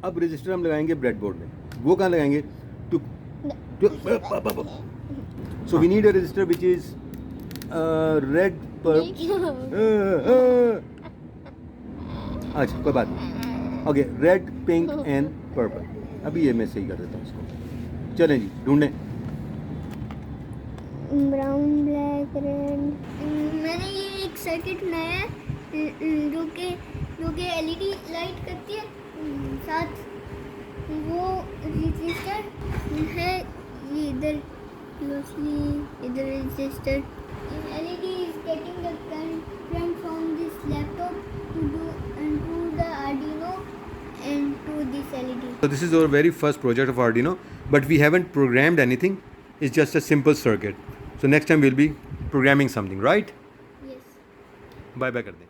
अब रजिस्टर हम लगाएंगे ब्रेडबोर्ड में. वो कहाँ लगाएंगे? So we need a resistor which is red, अच्छा कोई बात नहीं. Okay, red, pink and purple. अभी ये मैं सही कर देता हूँ इसको. चलें जी, ढूंढें. Brown, black, red. मैंने ये एक सर्किट बनाया है जो कि एलईडी लाइट करती है. साथ वो रेजिस्टर है ये इधर resistor. LED is getting the current from this laptop to the Arduino and to this LED. So this is our very first project of Arduino, but we haven't programmed anything. It's just a simple circuit. So next time we'll be programming something, right? Yes. Bye bye कर दें.